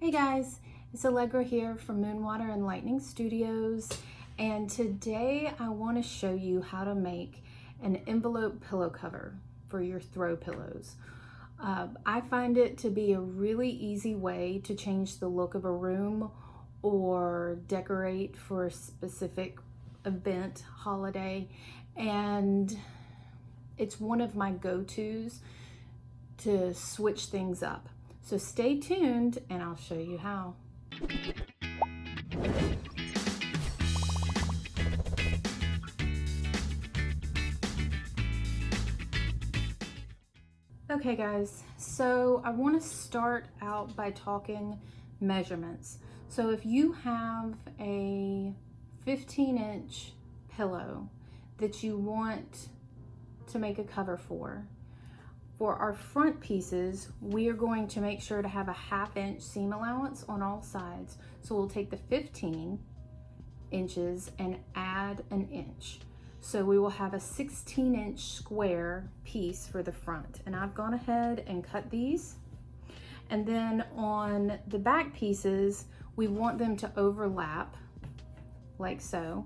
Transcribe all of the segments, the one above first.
Hey guys, it's Allegra here from Moonwater and Lightning Studios, and today I want to show you how to make an envelope pillow cover for your throw pillows. I find it to be a really easy way to change the look of a room or decorate for a specific event, holiday, and it's one of my go-tos to switch things up. So stay tuned and I'll show you how. Okay guys, so I want to start out by talking measurements. So if you have a 15-inch pillow that you want to make a cover for our front pieces, we are going to make sure to have a 1/2 inch seam allowance on all sides. So we'll take the 15 inches and add an inch. So we will have a 16-inch square piece for the front. And I've gone ahead and cut these. And then on the back pieces, we want them to overlap like so.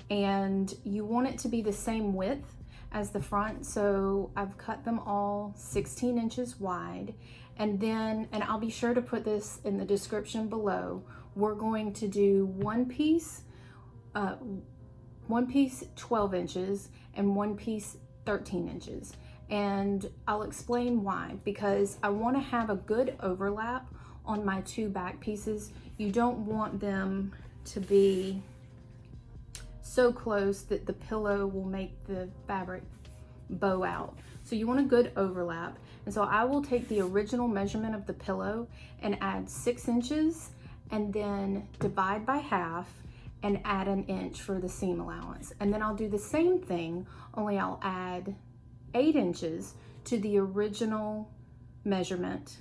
And you want it to be the same width as the front, so I've cut them all 16 inches wide. And then, and I'll be sure to put this in the description below, we're going to do one piece 12 inches and one piece 13 inches. And I'll explain why, because I want to have a good overlap on my two back pieces. You don't want them to be so close that the pillow will make the fabric bow out. So you want a good overlap. And so I will take the original measurement of the pillow and add 6 inches and then divide by half and add an inch for the seam allowance. And then I'll do the same thing, only I'll add 8 inches to the original measurement,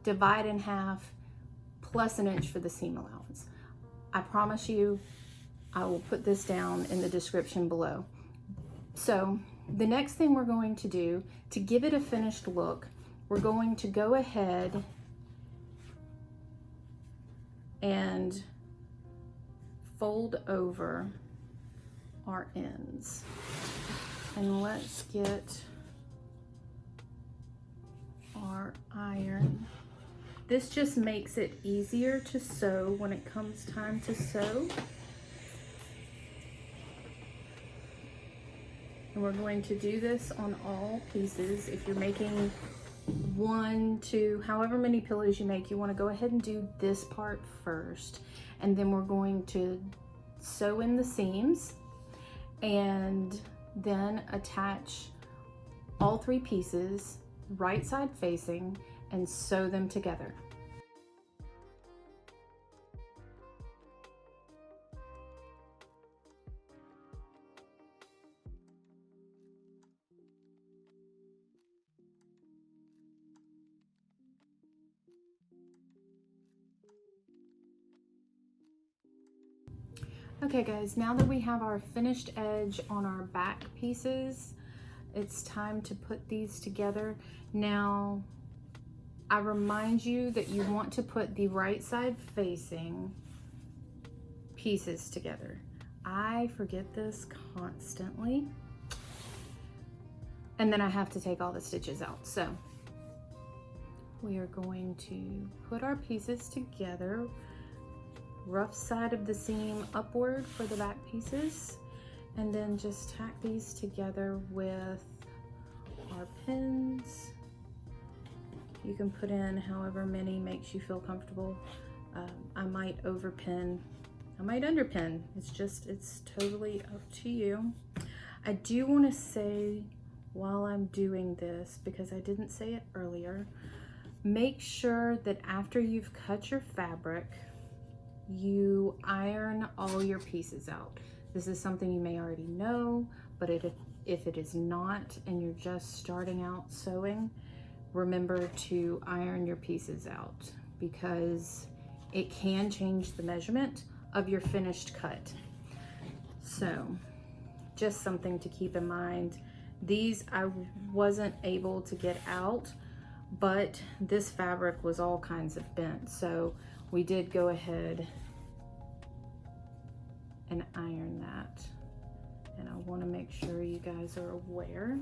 divide in half, plus an inch for the seam allowance. I promise you, I will put this down in the description below. So the next thing we're going to do to give it a finished look, we're going to go ahead and fold over our ends. And let's get our iron. This just makes it easier to sew when it comes time to sew. And we're going to do this on all pieces. If you're making 1, 2, however many pillows you make, you want to go ahead and do this part first. And then we're going to sew in the seams and then attach all 3 pieces right side facing and sew them together. Okay guys, now that we have our finished edge on our back pieces, it's time to put these together. Now, I remind you that you want to put the right side facing pieces together. I forget this constantly. And then I have to take all the stitches out. So we are going to put our pieces together, rough side of the seam upward for the back pieces, and then just tack these together with our pins. You can put in however many makes you feel comfortable. I might overpin, I might underpin. It's totally up to you. I do want to say while I'm doing this, because I didn't say it earlier, make sure that after you've cut your fabric, you iron all your pieces out. This is something you may already know, but if it is not and you're just starting out sewing, remember to iron your pieces out, because it can change the measurement of your finished cut. So just something to keep in mind. These I wasn't able to get out but this fabric was all kinds of bent. So we did go ahead and iron that. And I want to make sure you guys are aware.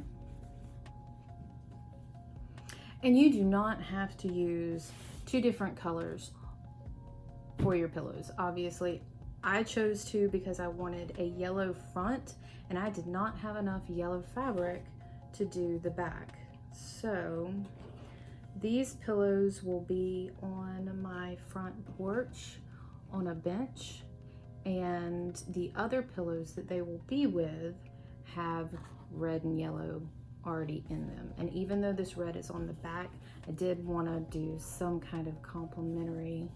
And you do not have to use 2 different colors for your pillows. Obviously, I chose to because I wanted a yellow front and I did not have enough yellow fabric to do the back. So these pillows will be on my front porch on a bench, and the other pillows that they will be with have red and yellow already in them. And even though this red is on the back, I did want to do some kind of complementary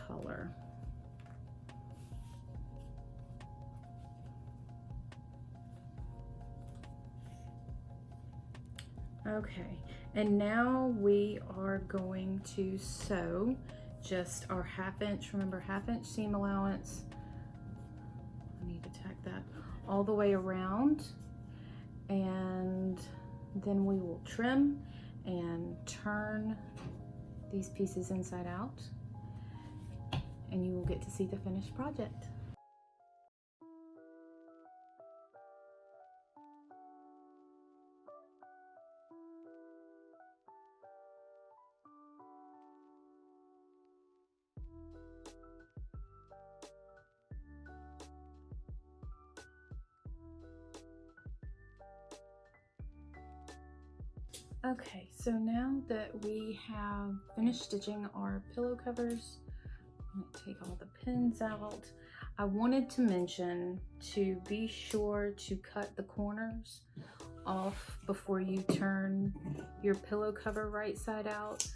color. Okay, and now we are going to sew just our 1/2 inch, remember 1/2 inch seam allowance. I need to tack that all the way around, and then we will trim and turn these pieces inside out, and you will get to see the finished project. Okay, so now that we have finished stitching our pillow covers, I'm going to take all the pins out. I wanted to mention to be sure to cut the corners off before you turn your pillow cover right side out.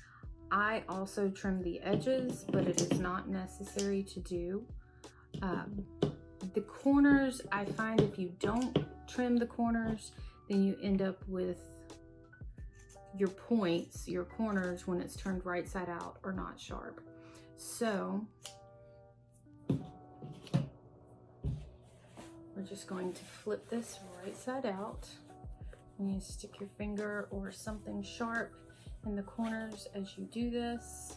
I also trim the edges, but it is not necessary to do. The corners, I find if you don't trim the corners, then you end up with your points, your corners, when it's turned right side out, are not sharp. So we're just going to flip this right side out. You stick your finger or something sharp in the corners as you do this.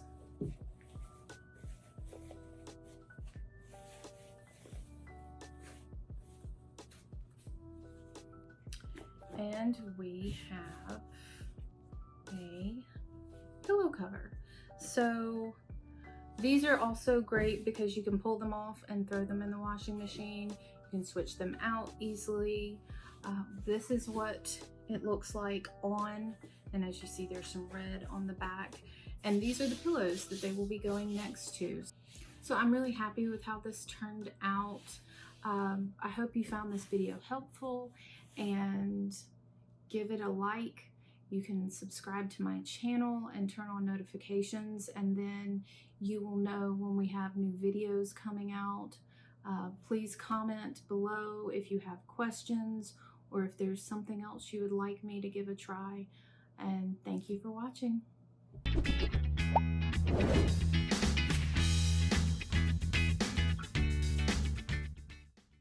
And we have a pillow cover. So these are also great because you can pull them off and throw them in the washing machine. You can switch them out easily. This is what it looks like on, and as you see, there's some red on the back. And these are the pillows that they will be going next to. So I'm really happy with how this turned out. I hope you found this video helpful, and give it a like. You can subscribe to my channel and turn on notifications, and then you will know when we have new videos coming out. Please comment below if you have questions or if there's something else you would like me to give a try. And thank you for watching.